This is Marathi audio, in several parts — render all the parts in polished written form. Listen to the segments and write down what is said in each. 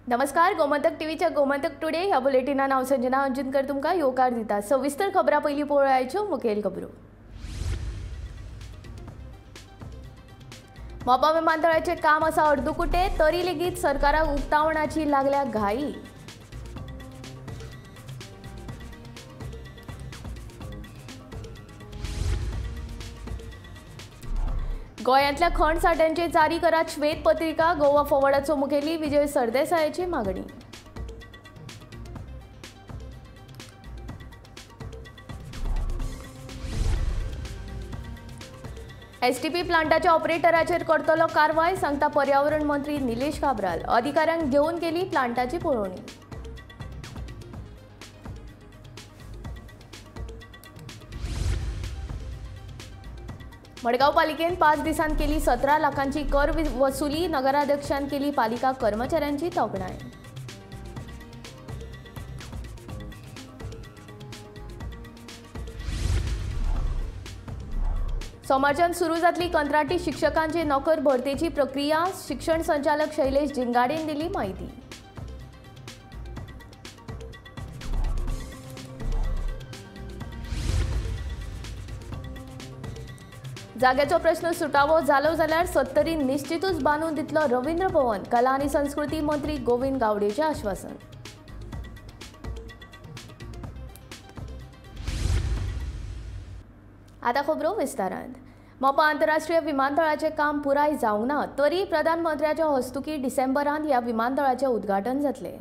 नमस्कार, गोमंतक टीव्हीच्या गोमंतक टुडे ह्या बुलेटिनान हांव संजना अंजुनकर तुमकां येवकार दिता। सविस्तर खबरां पयलीं पळोवयाच्यो मुखेल खबरो। मोपा विमानतळाचें काम आसा अर्दुकुटे, तरी लेगीत सरकाराक उक्तावणाची लागल्या घाई। गोंयांतल्या खण साठ्यांचे जारी करात श्वेत पत्रिका, गोवा फॉरवर्डाचो मुखेली विजय सरदेसायाची मागणी। एसटीपी प्लांटाच्या ऑपरेटराचेर करतलो कारवाय, सांगता पर्यावरण मंत्री निलेश काब्राल। अधिकाऱ्यांक घेवन केली प्लांटाची पळोवणी। मडगांव पालिकेन 5 दिसांत केली 17 लाखांची कर वसुली, नगराध्यक्षान केली पालिका कर्मचाऱ्यांची तोखणाय। सोमारच्यान सुरू जातली कंत्राटी शिक्षकांची नोकर भरतेची प्रक्रिया, शिक्षण संचालक शैलेश जिंगाडेन दिली माहिती। जाग्याचो प्रश्न सुटावो जालो जाल्यार 70 निश्चितूच बांदून दितलो रवींद्र भवन, कला आनी संस्कृती मंत्री गोविंद गावडेचें आश्वासन। आता खबरो विस्तारांत। मोपा आंतरराष्ट्रीय विमानतळाचें काम पुराय जावंक ना, तरी प्रधानमंत्र्याच्या हस्तुकी डिसेंबरांत ह्या विमानतळाचें उद्घाटन जातलें।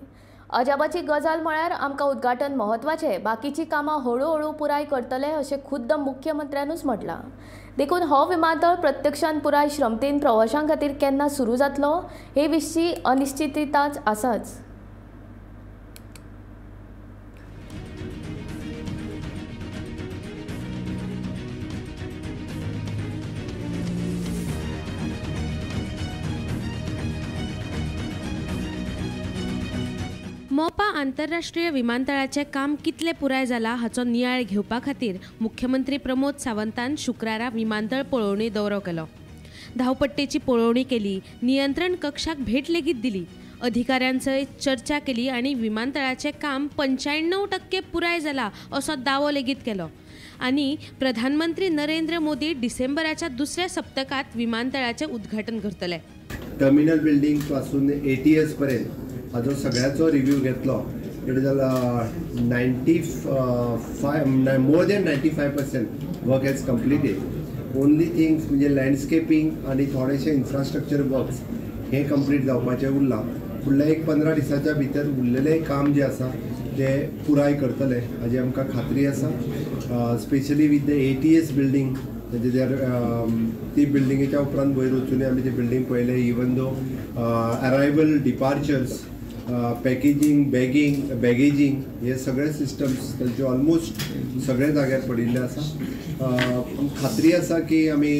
अजापाची गजाल म्हळ्यार आमकां उद्घाटन म्हत्वाचें, बाकीची कामां हळू पुराय करतले अशें खुद्द मुख्यमंत्र्यानूच म्हटलां। देखून हो विमानतळ प्रत्यक्षान पुराय क्षमतेन प्रवाशां खातीर केन्ना सुरू जातलो हे विशीं अनिश्चितताच आसाच। मोपा आंतरराष्ट्रीय विमानतळाचें काम कितले पुराय जाला हाचो नियाळ घेवपा खातीर मुख्यमंत्री प्रमोद सावंतान शुक्रारा विमानतळ पळोवणी दौरो केलो। धावपट्टेची पळोवणी केली, नियंत्रण कक्षाक भेट लेगीत दिली, अधिकाऱ्यांसयत चर्चा केली आनी विमानतळाचें काम 95% पुराय जाला असो दावो लेगीत केलो। आनी प्रधानमंत्री नरेंद्र मोदी डिसेंबराच्या दुसऱ्या सप्तकात विमानतळाचें उद्घाटन करतले। टर्मिनल बिल्डिंग पासून ATS पर्यंत हाजो सगळ्याचो रिव्ह्यू घेतलो। It is more than 95% work has completed. Only things म्हणजे लँडस्केपिंग आणि थोडेशे इन्फ्रास्ट्रक्चर वर्क्स हे कंप्लीट जावपाचें उरलां। फुडल्या 15 दिसाच्या भितर उरलेलें काम जे आसा ते पुराय करतले हाजी आमकां खात्री आसा। स्पेशली विथ द ATS बिल्डिंग, ती बिल्डिंगेच्या उपरांत वयर वचून आमी ती बिल्डिंग पळयलें। Even though arrival, departures, packaging, baggaging हे सगळे सिस्टम्स तांचे ऑलमोस्ट सगळे जाग्यार पडिल्ले आसा। खात्री आसा की आमी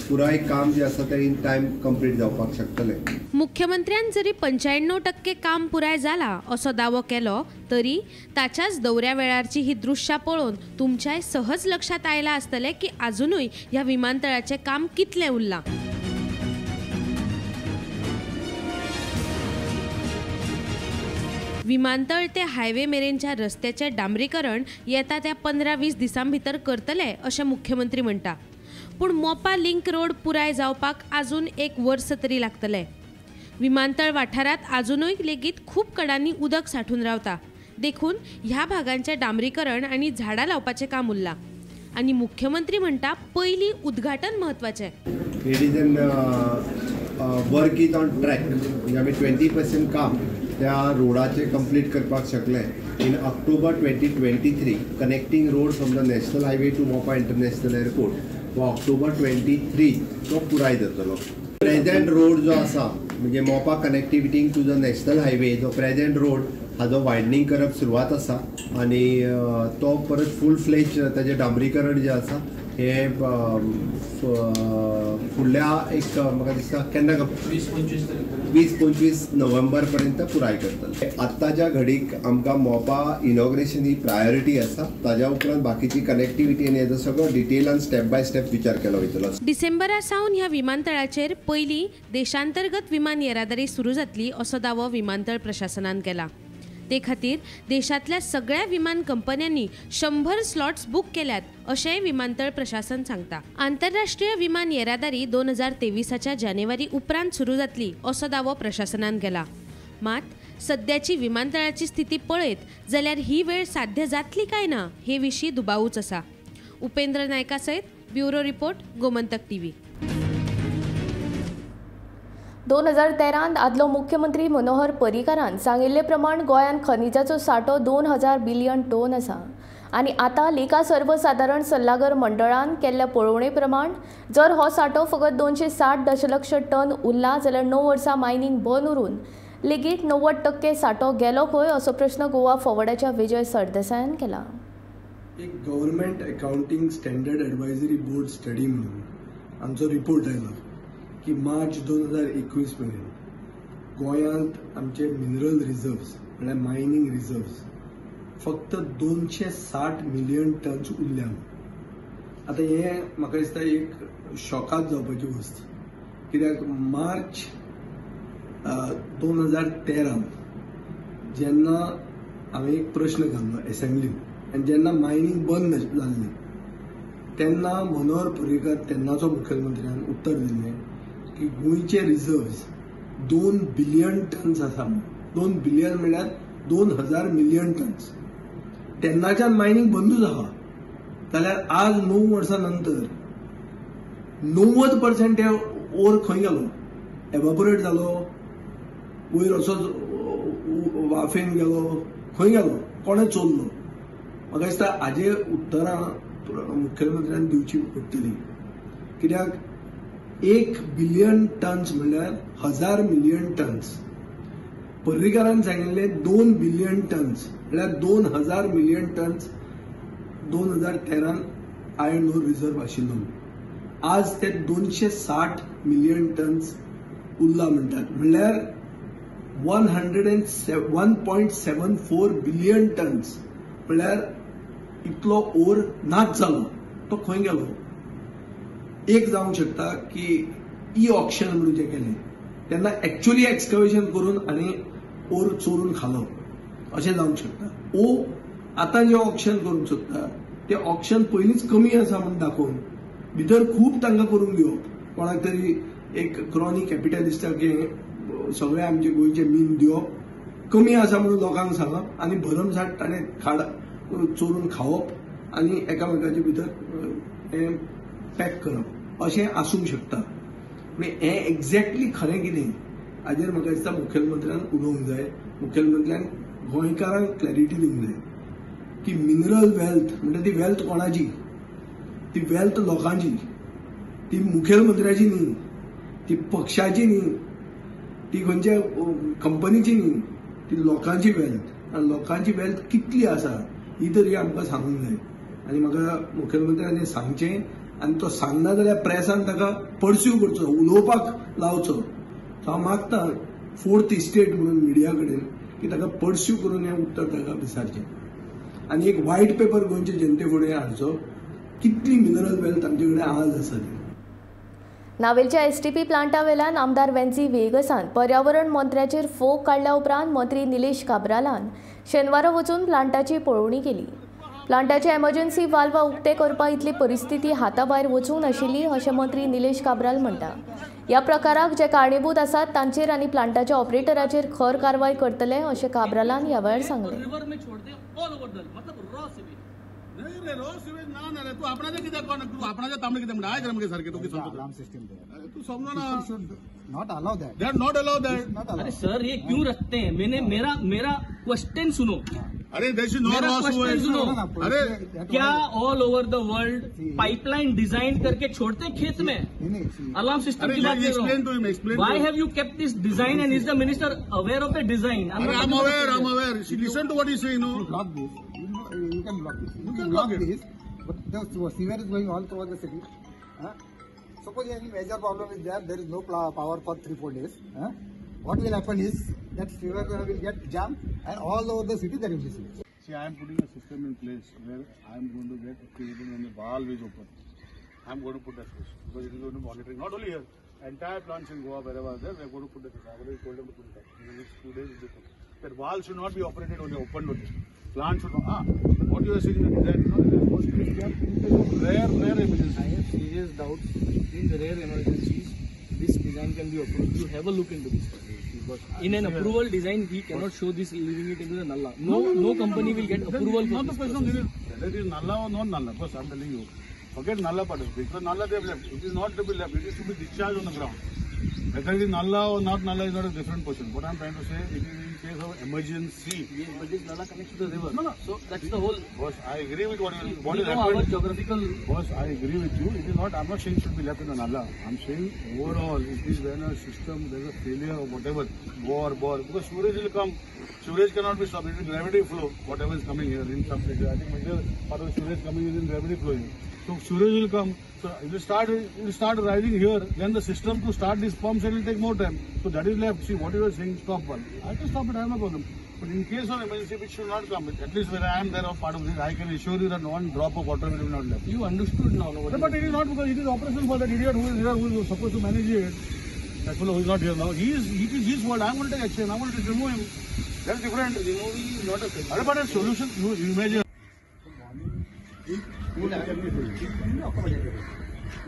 पुराय काम जे आसा ते इन टायम कंप्लीट जावपाक शकतले। मुख्यमंत्र्यान जरी 95% काम पुराय जाला असो दावो केलो, तरी ताच्याच दौऱ्या वेळारची ही दृश्यां पळोवन तुमच्याय सहज लक्षात आयला आसतलें की अजूनय ह्या विमानतळाचें काम कितलें उरलां। विमानतळ ते हायवे मेरेनच्या रस्त्याचे डांबरीकरण येता त्या 15-20 दिसां भितर करतले अशें मुख्यमंत्री म्हणटा। पूण मोपा लिंक रोड पुराय जावपाक अजून 1 वर्स तरी लागतलें। विमानतळ वाठारांत अजूनय लेगीत खूब कडांनी उदक सांठून रावता। देखून ह्या भागांचें डांबरीकरण आनी झाडां लावपाचें काम उरलां। आनी मुख्यमंत्री म्हणटा पयलीं उद्घाटन म्हत्वाचें। It is an work is on track, म्हणजे आमी 20% काम त्या रोडाचे कंप्लीट करपाक शकले। In October 2023 connecting road from the national highway to Mopa international airport व ऑक्टोबर 23 तो पुराय जातलो। प्रेझेंट रोड जो आसा म्हणजे Mopa connectivity to the national highway, जो प्रेझेंट रोड हाजो वायडनींग करप सुरवात आसा आणि तो परत फूल फ्लेज ताजें डांबरीकरण जें आसा हे फुडल्या एक म्हाका दिसता केन्ना 20-25 नोव्हेंबर पर्यंत पुराय करतले. आत्ताच्या घडीक आमकां मोपा इनॉग्रेशन ही प्रायोरिटी आसा. ताज्या उपरांत बाकीची कनेक्टिविटी आनी हेजो सगळो डिटेलान स्टेप बाय स्टेप विचार केलो वयतलो. डिसेंबरा सावन ह्या विमानतळाचेर पयली देशांतर्गत विमान येरादारी सुरू जातली असो दावो विमानतळ प्रशासनान केला. ते खातीर देशांतल्या सगळ्या विमान कंपन्यांनी 100 स्लॉट्स बुक केल्यात अशेंय विमानतळ प्रशासन सांगता. आंतरराष्ट्रीय विमान येरादारी 2023च्या जानेवारी उपरांत सुरू जातली असो दावो प्रशासनान केला. मात सद्याची विमानतळाची स्थिती पळयत जाल्यार ही वेळ साध्य जातली काय ना हे विशीं दुबावूच आसा. उपेंद्र नायका सयत ब्युरो रिपोर्ट, गोमंतक टीव्ही. 2013 आदलो मुख्यमंत्री मनोहर पर्रीकारान सांगिल्ले प्रमाण गोंयांत खनिजाचो सांठो 2000 बिलियन टन आसा आनी आतां लेखा सर्वसाधारण सल्लागार मंडळान केल्ल्या पळोवणे प्रमाण जर हो सांठो फकत 260 दशलक्ष टन उरला जाल्यार 9 वर्सां मायनिंग बंद उरून लेगीत 90% सांठो गेलो खंय असो प्रश्न गोवा फॉवर्डाच्या विजय सरदेसायान केला. एक government accounting standard advisory board study म्हणून आमचो रिपोर्ट आयलो की मार्च 2021 पर्यंत गोंयांत आमचे मिनरल रिझर्व्स म्हळ्यार मायनिंग रिझर्व्स फक्त 260 मिलियन टन्स उरल्या. आता हे म्हाका दिसता एक शॉकात जावपाची वस्त, कित्याक मार्च 2013 जेन्ना हांवें एक प्रश्न घाल्लो असेंब्लीत आनी जेन्ना मायनिंग बंद जाल्लें तेन्ना मनोहर पर्रीकार तेन्नाचो मुख्यमंत्र्यान उत्तर दिल्लें की गोंयचे रिझर्व्स 2 बिलियन टन्स आसा. 2 बिलियन म्हळ्यार 2000 मिलियन टन्स. तेन्नाच्यान मायनिंग बंदूच आहा जाल्यार आज 9 वर्सां नंतर 90% हे ओर खंय गेलो? एवॅपोरेट जालो, वयर असोच वाफेन गेलो, खंय गेलो? कोणें चोरलो? म्हाका दिसता हाजे उत्तरां मुख्यमंत्र्यान दिवची पडटली, कित्याक 1 बिलियन टन्स म्हळ्यार 1000 मिलियन टन्स. पर्रीकारान सांगिल्ले 2 बिलियन टन्स म्हळ्यार 2000 million tonnes 2013 iron ore reserve आशिल्लो. आज ते 260 मिलियन टन्स उरला म्हणटात, म्हळ्यार 1.74 बिलियन टन्स म्हळ्यार इतलो ओर नाच जालो. तो खंय गेलो? एक जावंक शकता की ई ऑक्शन म्हणून जे केलें तेन्ना एक्च्युअली एक्सकवेशन करून आनी ओर चोरून खालो अशें जावंक शकता. ओ आतां जे ऑक्शन करूंक सोदता ते ऑक्शन पयलींच कमी आसा म्हणून दाखोवन भितर खूब तांकां करून घेवप, कोणाक तरी एक क्रॉनी कॅपिटलिस्टाक हे सगळे आमचे गोंयचे मीन दिवप, कमी आसा म्हणून लोकांक सांगप आनी भरमसाट ताणें खाड चोरून खावप आनी एकामेकाचे भितर हे पॅक करप अशें आसूंक शकता. पूण हें एक्झॅक्टली खरें कितें हाजेर म्हाका दिसता मुखेलमंत्र्यान उलोवंक जाय. मुखेलमंत्र्यान गोंयकारांक क्लॅरिटी दिवंक जाय की मिनरल वेल्थ म्हणजे ती वेल्थ कोणाची? ती वेल्थ लोकांची, ती मुखेलमंत्र्याची न्ही, ती पक्षाची न्ही, ती खंयच्या कंपनीची न्ही, ती लोकांची वेल्थ. आनी लोकांची वेल्थ कितली आसा ही तरी आमकां सांगूंक जाय. आनी म्हाका मुखेलमंत्र्यान हें सांगचें आनी तो सांगना जाल्यार प्रेसान ताका पर्स्यू करचो, उलोवपाक लावचो. हांव मागतां 4th इस्टेट म्हणून मिडिया कडेन की ताका पर्स्यू करून हें उत्तर ताका विचारचें आनी एक व्हायट पेपर गोंयचे जनते फुडें हाडचो कितली मिनरल वेल्थ आमचे कडेन आज आसा. नावेलच्या एसटीपी प्लांटा वेल्यान आमदार वेंची वेगसान पर्यावरण मंत्र्याचेर फोग काडल्या उपरांत मंत्री निलेश काब्रालान शेनवारा वचून प्लांटाची पळोवणी केली. प्लांटाचे एमर्जन्सी वाल्व उक्ते करपा इतली परिस्थिती हाताभायर वचूंक नाशिल्ली अशें मंत्री निलेश काब्राल म्हणटा. ह्या प्रकाराक जे कारणीभूत आसात तांचेर आनी प्लांटाच्या ऑपरेटराचेर खर कारवाय करतले अशें काब्रालान ह्या वेळार सांगलें. Not allow that. They are not allowed that. अरे सर ये क्यों रखते हैं? मैंने मेरा क्वेश्चन सुनो. अरे they should not ask question सुनो. अरे क्या all over the world pipeline design करके छोड़ते हैं खेत में? अलार्म सिस्टम की बात कर रहा हूँ. Why have you kept this design and is the minister aware of the design? I'm aware. Listen to what he's saying. No. You can block it. You can block this, but the sewer is going all throughout the city. Suppose any major problem is there, there is no power for 3-4 days. What will happen is that sewer will get jammed and all over the city there will be sewage. See, I am putting a system in place where I am going to get a cable when the valve is open. I am going to put that switch because it is going to monitor not only here, entire plants in Goa, wherever there, we are going to put the switch. I already told them to put it up. In the next 2 days, it will be put. That valve should not be operated when they open only. Plant should not. What you are saying in the design, rare emergencies. I have serious doubts. In the rare emergencies, this design can be approved. You have a look into this. Because in an approval design, we cannot show this leaving it into the nalla. No company will get approval for not this the question whether it is nalla or not nalla. Because I am telling you, forget nalla part of it. Because nalla they have left. It is not to be left. It is to be discharged on the ground. Whether it is nalla or not nalla is not a different question. What I am trying to say, it is in case of emergency. Yes, but this nalla connects to the river. No. So that's the whole. Boss, I agree with what We is know our happened. geographical. Boss, I agree with you. It is not. I am not saying it should be left in the nalla. I am saying overall, it is when a system there is a failure or whatever, bore because sewage will come. Sewage cannot be stopped. It is gravity flow. Whatever is coming here in some places, I think major part of the sewage coming is in gravity flowing. So sewage will come. So it will start rising here. Then the system to start these pumps it will take more time. So that is left. See what you are saying. Stop one. I can stop it. I have no problem. But in case of emergency, it should not come. At least when I am there of part of this, I can assure you that one drop of water will not left. You understood now. But it is not because it is operation for that idiot who is here, who is supposed to manage it. That fellow who is not here now. It is his fault. I am going to take action. I am going to remove him. That's different. Removing is not a solution. But a solution, you imagine.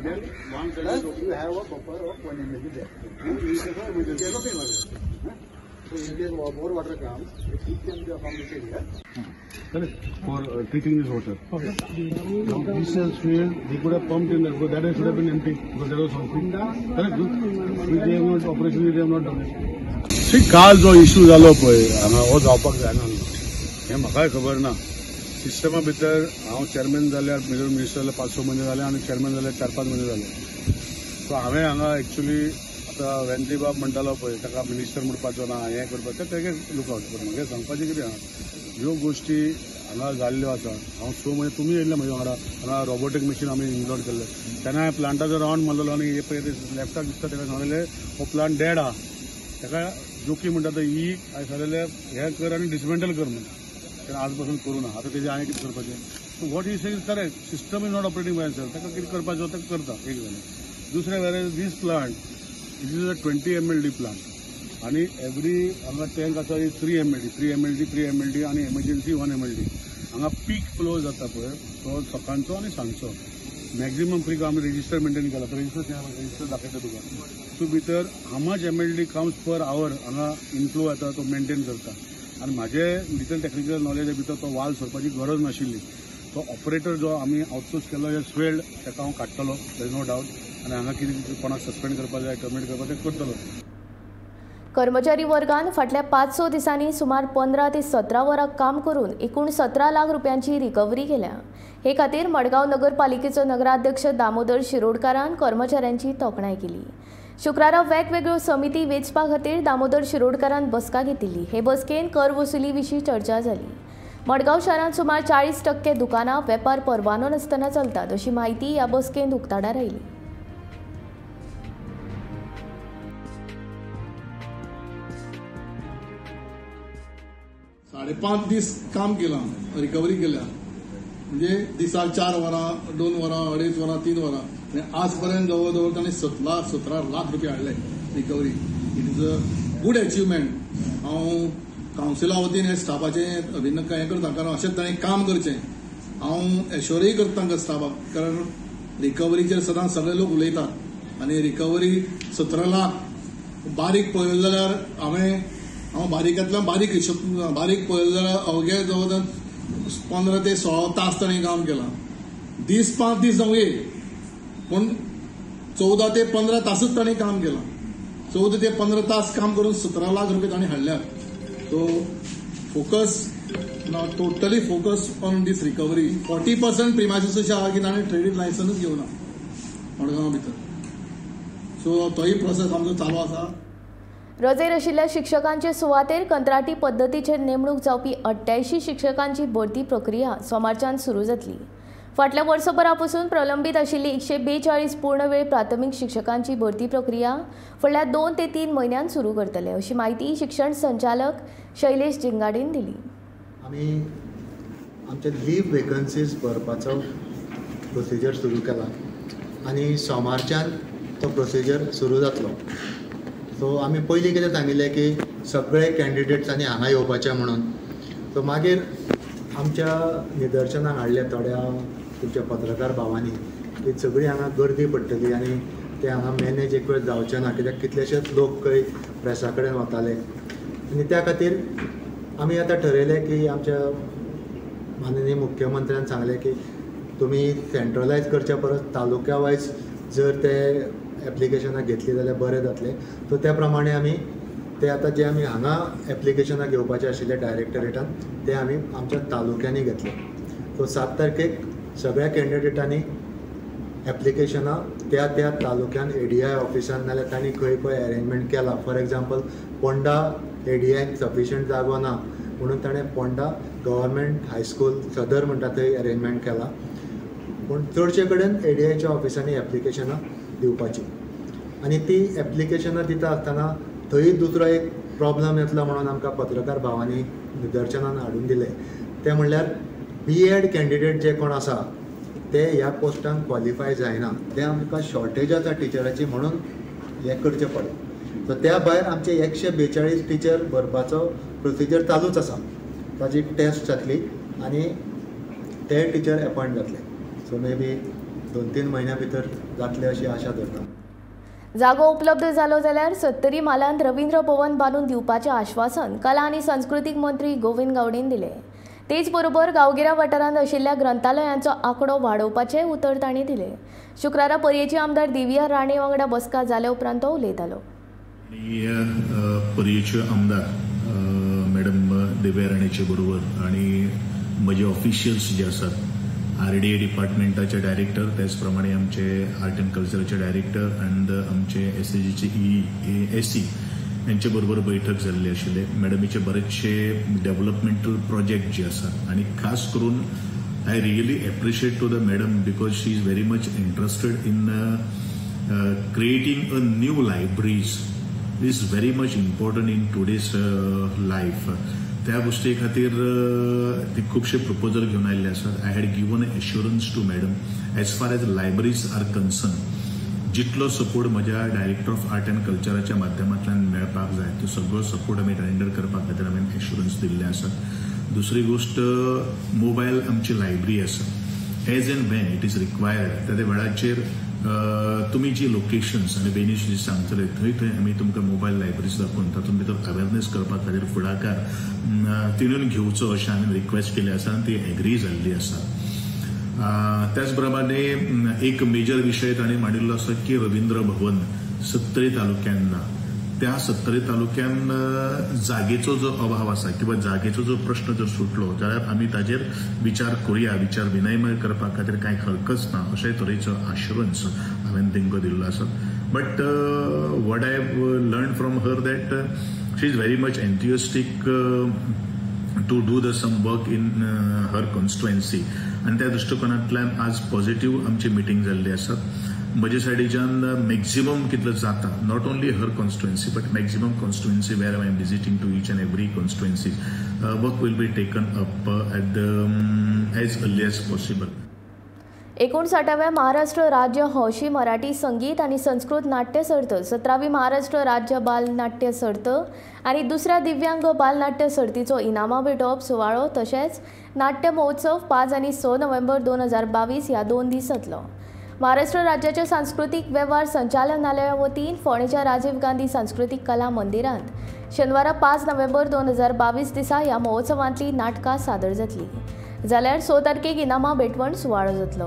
Then one plus you have a buffer of 1 ml there. And it is a emergency emergency. So in case more water comes, it can be from this area. Correct. For treating this water. Okay. Now this has failed. They could have pumped in there, but that should have been empty because there was something. Correct. Which they have not operationally they have not done it. See, काल जो इश्यू जालो पळय हांगा हो जावपाक जायना हें म्हाकाय खबर ना सिस्टमा भितर हांव चेअरमॅन जाल्यार मिनिस्टर जाल्यार 5-6 म्हयने जाले आनी चेअरमॅन जाल्यार 4-5 म्हयने जाले सो हांवें हांगा एक्चुअली आतां वेंद्री बाब म्हणटालो पळय ताका मिनिस्टर म्हणपाचो ना हें करपाचें तेगे लुकआवट पूण म्हाका सांगपाचें कितें आहा ह्यो गोश्टी हांगा जाल्ल्यो आसा हांव 6 म्हयने तुमी येयल्ले म्हजे वांगडा हांगा रोबोटीक मशीन आमी इन्स्टॉल केल्ले तेन्ना हांवें प्लांटाचो रावंड मारलेलो आनी हे पळय लॅपटॉप दिसता ताका सांगलेलें हो प्लांट डेड आहा ताका जोकी म्हणटा तो हांवें सांगलेलें हें कर आनी डिसमेंटल कर म्हणून तेन्ना आज पासून करूं ना आतां तेजें हांवें कितें करपाचें so what is saying correct system is not operating by self ताका कितें करपाचो तें करता एक जालें दुसरें वेरेज दीस plant it is a 20 mld plant आनी एवरी हांगा टँक आसा 3 mld आनी एमर्जन्सी 1 mld हांगा पीक फ्लो जाता पळय तो सकाळचो आनी सांजचो मॅक्झिमम फ्री आमी रेजिस्टर मेंटेन केला तो रेजिस्टर दाखयता तुका सो भितर how much mld comes per hour हांगा इनफ्लो येता तो मेंटेन करता आनी म्हाजें लिटल टेक्निकल नॉलेज भितर तो वाल सोडपाची गरज नाशिल्ली तो ऑपरेटर जो आमी आउटसोर्स केलो स्वेल्ड ताका हांव काडटलो देर नो डावट आनी हांगा कितें कोणाक सस्पेंड करपा जाय टर्मिनेट करपा तें करतलो कर्मचारी वर्गान फाटल्या 500 दिसांनी सुमार 15 ते 17 वरां काम करून एकूण 17 लाख रुपयांची रिकव्हरी केल्या हे खातीर मडगांव नगरपालिकेचो नगराध्यक्ष दामोदर शिरोडकारान कर्मचाऱ्यांची तोखणाय केली शुक्रारा वेगवेगळ्यो समिती वेंचपा खातीर दामोदर शिरोडकारान बसका घेतिल्ली हे बसकेन कर वसुली विशीं चर्चा जाली मडगांव शारांत सुमार 40% दुकानां वेपार परवानो नासतना चलतात अशी माहिती ह्या बसकेंत उक्ताडार आयली 5.5 दीस काम केलां रिकवरी केल्या म्हणजे दिसाक 4 वरां 2 वरां 2.5 वरां 3 वरां म्हणजे आज पर्यंत जवळ जवळ ताणें 17 लाख रुपया हाडले recovery it is a good achievement हांव कावन्सिला वतीन हे स्टाफाचें अभिनंदन हें करता कारण अशेंच ताणें काम करचें हांव एश्योरय करता तांकां स्टाफाक कारण रिकवरीचेर सदांच सगळे लोक उलयतात आनी रिकवरी 17 लाख बारीक पळयलें जाल्यार हांव बारीकांतल्यान बारीक पळयलें जाल्यार अवघे जवळ 15 ते 16 तास ताणें काम केलां 5 दीस जावं पूण 14 ते 15 तासूच ताणें काम केलां 14 ते 15 तास काम करून 17 लाख रुपया ताणें हाडल्यात so focus totally focus on this recovery 40% premises अशें आहा की ताणें ट्रेडींग लायसन्स घेवना मडगांवा भितर सो तोय प्रोसेस आमचो चालू आसा रजेर आशिल्ल्या शिक्षकांचे सुवातेर कंत्राटी पद्दतीचेर नेमणूक जावपी 88 शिक्षकांची भरती प्रक्रिया सोमारच्यान सुरू जातली। फाटल्या वर्सभरा पासून प्रलंबीत आशिल्ली 142 पूर्णवेळ प्राथमीक शिक्षकांची भरती प्रक्रिया फुडल्या 2 ते 3 म्हयन्यांत सुरू करतले, अशी माहिती शिक्षण संचालक शैलेश जिंगाडेन दिली। आमी आमचे लीव वेकन्सीज भरपाचो प्रोसिजर सुरू केला आनी सोमारच्यान तो प्रोसिजर सुरू जातलो। सो आमी पयलीं कितें सांगिल्लें की सगळे कॅन्डिडेट्सांनी हांगा येवपाचें म्हणून। सो मागीर आमच्या निदर्शनाक हाडले थोड्या तुमच्या पत्रकार भावांनी की सगळीं हांगा गर्दी पडटली आनी ते हांगा मॅनेज एक वेळ जावचें ना, कित्याक कितलेशेच लोक खंय प्रेसा कडेन वताले आनी त्या खातीर आमी आतां ठरयलें की आमच्या माननीय मुख्यमंत्र्यान सांगलें की तुमी सेंट्रलायज करच्या परस तालुक्या वायज जर ते एप्लिकेशनां घेतली जाल्यार बरें जातलें। सो त्या प्रमाणे आमी ते आतां जे आमी हांगा एप्लिकेशनां घेवपाचे आशिल्ले डायरेक्टरेटान ते आमी आमच्या तालुक्यांनी घेतले। सो 7 तारखेक सगळ्या कॅन्डिडेटांनी एप्लिकेशनां त्या त्या तालुक्यान ADI ऑफिसान नाल्यार तांणी खंय खंय अरेंजमेंट केला। फॉर एग्जाम्पल पोंडा ADIक सफिशियंट जागो ना म्हणून ताणें पोंडा गव्हर्मेंट हायस्कूल सदर म्हणटा थंय अरेंजमेंट केला, पूण चडशे कडेन ADIच्या ऑफिसांनी एप्लिकेशनां दिवपाची आनी ती एप्लिकेशनां दिता आसतना थंय दुसरो एक प्रॉब्लम येतलो म्हणून आमकां पत्रकार भावांनी निदर्शनान हाडून दिले। ते म्हणल्यार B.Ed कॅन्डिडेट जे कोण आसा ते ह्या पोस्टांक क्वॉलिफाय जायना, ते आमकां शॉर्टेज आसा टिचराची म्हणून हें करचें पडलें। सो त्या भायर आमचे 142 टिचर भरपाचो प्रोसिजर चालूच आसा, ताजी टेस्ट जातली आनी ते टिचर अपॉयंट जातले। सो मे बी 2-3 म्हयन्या भितर जातले अशी आशा धरता। जागो उपलब्ध जालो जाल्यार 70 मालांत रवींद्र भवन बांदून दिवपाचें आश्वासन कला आनी सांस्कृतीक मंत्री गोविंद गावडेन दिलें। तेच बरोबर गांवगिऱ्या वाठारांत आशिल्ल्या ग्रंथालयांचो आंकडो वाडोवपाचें उतर तांणी दिलें। शुक्रारा पर्येची आमदार दिव्या राणे वांगडा बसका जाले उपरांत तो उलयतालो। पर्येचे आमदार मॅडम दिव्या राणेचे बरोबर आनी म्हजे ऑफिशियल्स जे आसात RDA डिपार्टमेंटाचे डायरेक्टर, त्याच प्रमाणे आमचे आर्ट एंड कल्चरचे डायरेक्टर एंड आमचे SAGचे SC यांचे बरोबर बैठक जाल्ली आशिल्ले। मॅडमीचे बरेचशे डेव्हलपमेंटल प्रोजेक्ट जे आसात आनी खास करून I really appreciate to the madam because she is very much interested in creating a new libraries is very much important in today's life. त्या गोष्टी खातीर ती खुबशे प्रपोजल घेवन आयिल्ले आसात। I had given assurance to madam as far as libraries are concern जितलो सपोर्ट म्हज्या डायरेक्टर ऑफ आर्ट एंड कल्चराच्या माध्यमांतल्यान मेळपाक जाय तो सगळो सपोर्ट आमी रेंडर करपा खातीर हांवें एश्युरन्स दिल्ले आसात। दुसरी गोष्ट मोबायल आमची लायब्ररी आसा as and when it is required त्या वेळाचेर तुमी जी लोकेशन्स आनी बेनिश जी सांगतले थंय थंय आमी तुमकां मोबायल लायब्ररीज दाखोवन तातूंत भितर अवेरनेस करपा खातीर फुडाकार तिणून घेवचो अशें हांवें रिक्वेस्ट केली आसा आनी ती एग्री जाल्ली आसा। त्याच प्रमाणे एक मेजर विशय ताणें मांडिल्लो आसा की रवींद्र भवन 70 तालुक्यांत ना, त्या 70 तालुक्यांत जागेचो जो अभाव आसा किंवा जागेचो जो प्रश्न जर सुटलो जाल्यार आमी ताजेर विचार करुया, विचार विनिमय करपा खातीर कांय हरकत ना अशे तरेचो आश्युरन्स हांवें तांकां दिल्लो आसा। But what I have learn from her that she is very much enthusiastic to do the some work in her constituency आनी त्या दृश्टिकोनांतल्यान आज पॉझिटिव्ह आमची मिटींग जाल्ली आसा। म्हजे सायडीच्यान मॅक्झिमम कितलो जाता not only her constituency but maximum constituency where I am visiting to each and every constituency work will be taken up at the as early as possible. 59व्या महाराष्ट्र राज्य हौशी मराठी संगीत आणि संस्कृत नाट्य सर्त, 17वी महाराष्ट्र राज्य बाल नाट्य सर्त आणि दुसऱ्या दिव्यांग बाल नाट्य सर्तीचो इनामां भेटोवप सुवाळो तशेंच नाट्य महोत्सव 5 आणि 6 नोव्हेंबर 2022 ह्या 2 दीस जातलो। महाराष्ट्र राज्याचे सांस्कृतिक वेव्हार संचालनालया वतीन फोंडेच्या राजीव गांधी सांस्कृतिक कला मंदिरांत शेनवारा 5 नोव्हेंबर 2022 दिसा ह्या महोत्सवांतली नाटकां सादर जातली जाल्यार 6 तारखेक इनामां भेटवण सुवाळो जातलो।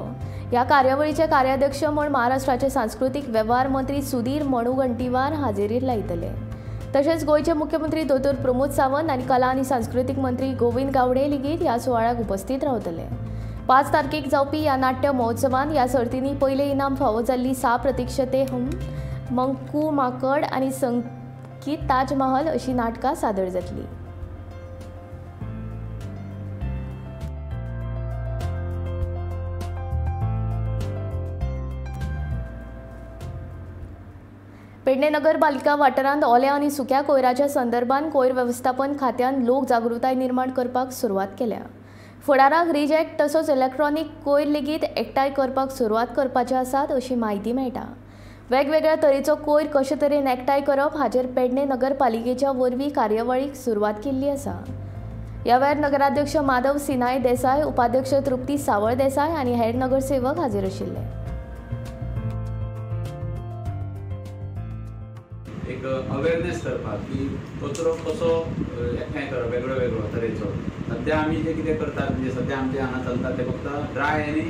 ह्या कार्यावळीचे कार्याध्यक्ष म्हूण महाराष्ट्राचे सांस्कृतिक वेव्हार मंत्री सुधीर मणुगंटीवार हाजेरीर लायतले। तशेंच गोंयचे मुख्यमंत्री दोतोर प्रमोद सावंत आनी कला आनी सांस्कृतिक मंत्री गोविंद गावडे लेगीत ह्या सुवाळ्याक उपस्थित रावतले। 5 तारखेक जावपी ह्या नाट्य महोत्सवांत ह्या सर्तींनी पयले इनाम फावो जाल्ली 6 प्रतीक्षते हम, मंकू माकड आनी की ताजमहल अशी नाटकां सादर जातली. पेडणे नगरपालिका वाठारांत ओल्या आनी सुक्या कोयराच्या संदर्भात कोयर वेवस्थापन खात्यान लोक जागृताय निर्माण करपाक सुरवात केल्या. फुडाराक रिजेक्ट तसोच इलेक्ट्रॉनिक कोयर लेगीत एकठांय करपाक सुरवात करपाचे आसात अशी म्हायती मेळटा. वेगवेगळ्या तरेचो कोयर कशे तरेन एकठांय करप हाचेर पेडणे नगरपालिकेच्या वरवीं कार्यवळीक सुरवात केल्ली आसा. ह्या वेळार नगराध्यक्ष माधव सिनाय देसाय, उपाध्यक्ष तृप्ती सावळ देसाय आनी हेर नगरसेवक हाजीर आशिल्ले. एक अवेरनेस करपाक की कचरो कसो एकठांय करप वेगळो वेगळो तरेचो. सध्या आमी जे कितें करतात म्हणजे सध्या आमचे हांगा चलता ते फक्त ड्राय आनी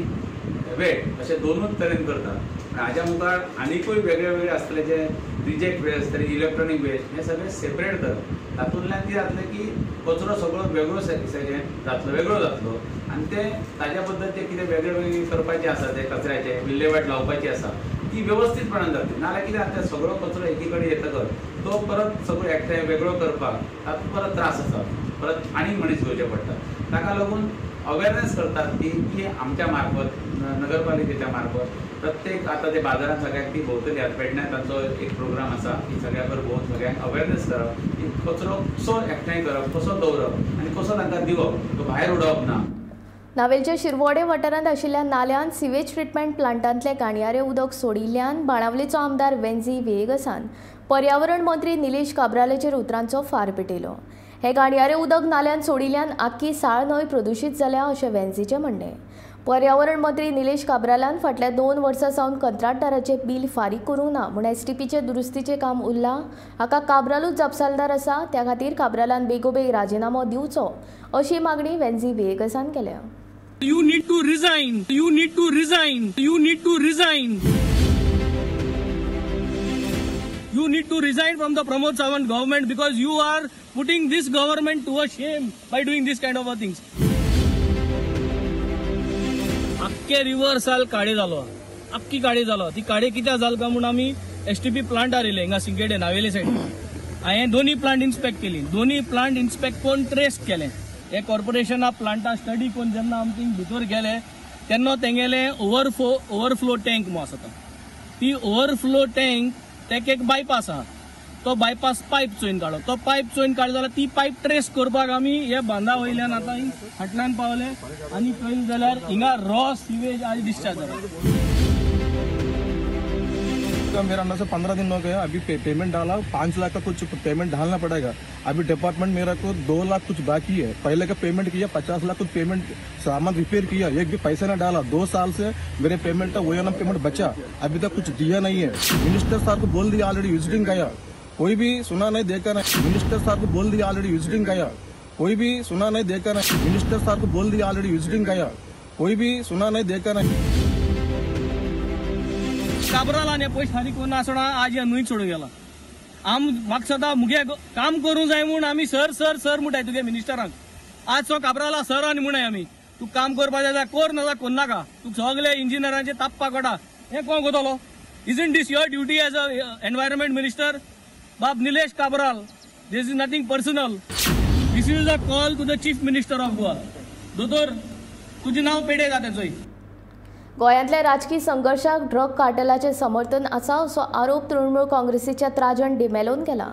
वेट अशे दोनूच तरेन करतात. हाज्या मुखार आनीकूय वेगळे वेगळे आसतले जे रिजेक्ट वेस्ट तरी इलेक्ट्रॉनीक वेस्ट हे सगळे सेपरेट करप. तातूंतल्यान कितें जातलें की कचरो सगळो वेगळो जातलो वेगळो जातलो आनी ते ताज्या बद्दल जे कितें वेगळे वेगळे करपाचें आसा ते कचऱ्याचे विल्हेवाट लावपाची आसा ती व्यवस्थितपणान जातली. नाल्यार कितें जाता सगळो कचरो एकी कडेन येतकच तो परत सगळो एकठांय वेगळो करपाक तातूंत परत त्रास आसा, परत आनीक मनीस घेवचे पडटा. ताका लागून अवेरनेस करतात की आमच्या मार्फत नगरपालिकेच्या मार्फत प्रत्येक आता ते बाजारात सगळ्यांक ती भोंवतली पेडण्यात तांचो एक प्रोग्राम आसा की सगळ्या बरोबर भोंवन सगळ्यांक अवेरनेस करप की कचरो कसो एकठांय करप, कसो दवरप आनी कसो तांकां दिवप, तो भायर उडोवप ना. नावेलच्या शिरवोडे वाठारांत आशिल्ल्या नाल्यांत सिवेज ट्रिटमेंट प्लांटांतले गाणयारे उदक सोडिल्ल्यान बाणावलेचो आमदार वेंझी वेगसान पर्यावरण मंत्री निलेश काब्रालेचेर उतरांचो फार पेटयलो. हे गाणयारे उदक नाल्यांत सोडिल्ल्यान आख्खी साळ न्हंय प्रदुशीत जाल्या अशें वेंझीचें म्हणणें. पर्यावरण मंत्री निलेश काब्रालान फाटल्या 2 वर्सां सावन कंत्राटदाराचें बील फारीक करूंक ना म्हूण STPचें दुरुस्तीचें काम उरलां. हाका काब्रालूच जबाबदार आसा. त्या खातीर काब्रालान बेगोबेग राजिनामो दिवचो अशी मागणी वेंझी वेगसान केल्या. You need to resign. You need to resign. You need to resign. You need to resign from the Pramod Sawant government because you are putting this government to a shame by doing this kind of things. आख्खे रिव्हर्सल काळे जालो, आख्खी काळे जालो. ती काळे कित्याक जाल काय म्हणून आमी STP प्लांट आयले हिंगा सिंकेडे नावेले सायडीन. हांवें दोनी प्लांट इन्स्पेक्ट केली. दोनी प्लांट इन्स्पेक्ट करून ट्रेस केले. हे कॉर्पोरेशना प्लांटा स्टडी करून जेन्ना आमचे भितर गेले तेन्ना तेंगेले ओवरफ्लो टँक म्हणून आसा. ती ओवरफ्लो टँक तेका एक बायपास आहा. तो बायपास पायप चोयन काडलो. तो पायप चोयन काडलो जाल्यार ती पायप ट्रेस करपाक आमी हे बांदा वयल्यान आतां फाटल्यान पावले आनी पळयलें जाल्यार हिंगा रॉ सिवेज आज डिस्चार्ज जाला. मेरा अंदर से 15 दिन हो गए. अभी पेमेंट डाला 5 लाख का कुछ पेमेंट डालना पड़ेगा. अभी डिपार्टमेंट मेरा को 2 लाख कुछ बाकी है. पहले का पेमेंट किया 50 लाख कुछ पेमेंट सामान रिपेयर किया, एक भी पैसा ना डाला. 2 साल से मेरे पेमेंट का वही पेमेंट बचा, अभी तक कुछ दिया नहीं है. मिनिस्टर साहब को बोल दिया ऑलरेडी विजिटिंग गया, कोई भी सुना नहीं देखा नहीं. मिनिस्टर साहब को बोल दिया ऑलरेडी विजिटिंग गया, कोई भी सुना नहीं देखा नहीं. मिनिस्टर साहब को बोल दिया ऑलरेडी विजिटिंग गया, कोई भी सुना नहीं देखा नहीं. काब्राला ने पयस फारीक करून आसतना आज ह्या न्हंयत सोडून गेला. म्हाका सदां मुगे काम करूं जाय म्हूण आमी सर सर सर म्हणटाय तुगे मिनिस्टरांक. आज सो काब्राला सर आनी म्हणय आमी तूं काम करपाचें जाय कोर ना कोर नाका. तूं सगळे इंजिनियरांचे ताप्पा काडा. हें कोण कोतलो? Isn't this your duty as a environment minister? Bab Nilesh Kabral, this is nothing personal. This is a call to the chief minister of Goa. दोतोर तुजें नांव पेडे जाता चोय. गोंयांतल्या राजकीय संघर्शाक ड्रग कार्टेलाचें समर्थन आसा असो आरोप तृणमूल काँग्रेसीच्या त्राजन डिमेलोन केला.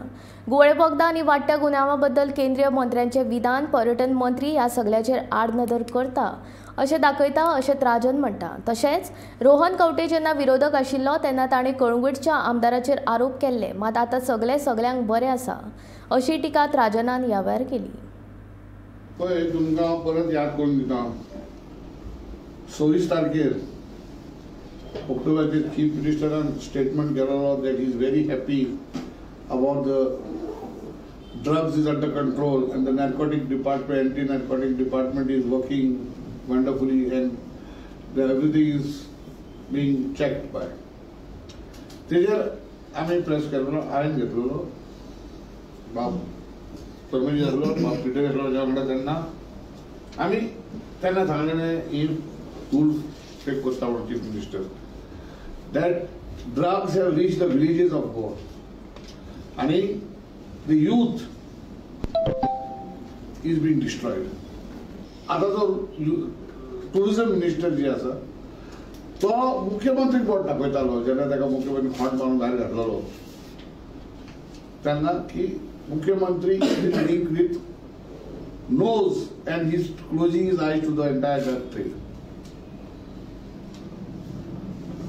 गुळे वखदां आनी वाडट्या गुन्यांवां बद्दल केंद्रीय मंत्र्यांचें विधान पर्यटन मंत्री ह्या सगळ्याचेर आडनदर करता अशें दाखयता अशें त्राजन म्हणटा. तशेंच रोहन कवटे जेन्ना विरोधक आशिल्लो तेन्ना ताणें कळंगूटच्या आमदाराचेर आरोप केल्ले, मात आतां सगळ्यांक बरें आसा अशी टिका त्राजनान ह्या वेळार केली. पळय तुमकां परत याद करून दिता. 26 तारखेर ऑक्टोबराचेर चीफ मिनिस्टरान स्टेटमेंट केलेलो that is very happy about the drugs is under control and the narcotic department, anti-narcotic department is working wonderfully and everything is being checked by. तेजेर आमी प्रेस केल्लो, हांवें घेतलेलो बाब परमेश जाल्लो, बाब पिटे घेतलो जेन्ना म्हणटा तेन्ना आमी तेन्ना सांगलेलें ही रूल चेक करता म्हणून chief minister that drugs have reached the villages of Goa. आणि the youth is being destroyed. आता जो टुरिझम मिनिस्टर जी आसा तो मुख्यमंत्री बोट दाखयतालो जेन्ना ताका मुख्यमंत्री खोंट मारून भायर घातलेलो तेन्ना की मुख्यमंत्री link with nose and he's closing his eyes to the entire trade.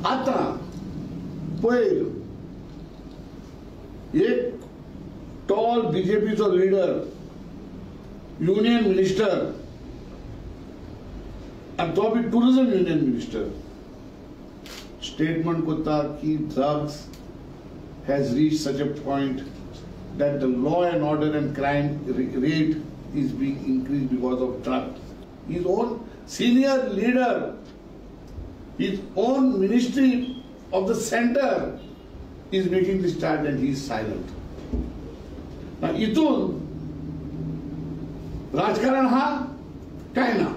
आता पळय एक टॉल बीजेपीचो लीडर युनियन मिनिस्टर आणि तो बी टुरिझम युनियन मिनिस्टर स्टेटमेंट करता की drugs has reached such a point that the law and order and crime rate is being increased because of drugs. His own senior leader, his own ministry of the center is making this start and he is silent. Now, इथून राजकारण हा काय ना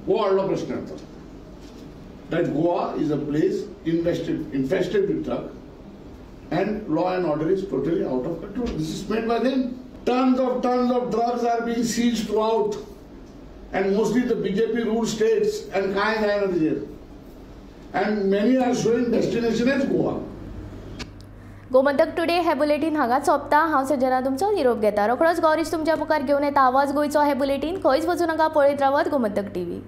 वो वाढलो प्रश्न येतो. That Goa is a place infested with drugs and law and order is totally out of control. This is made by them. Tons of drugs are being seized throughout, and mostly the BJP ruled states and kind of there. And many are showing destination as Goa. Gomantak today हे बुलेटिन हांगा सोंपता. हांव सजना तुमचो निरोप घेता. रोखडोच गौरीश तुमच्या मुखार घेवन येता आवाज गोंयचो हे बुलेटिन. खंयच वचूं नाका, पळयत रावत गोमंतक TV.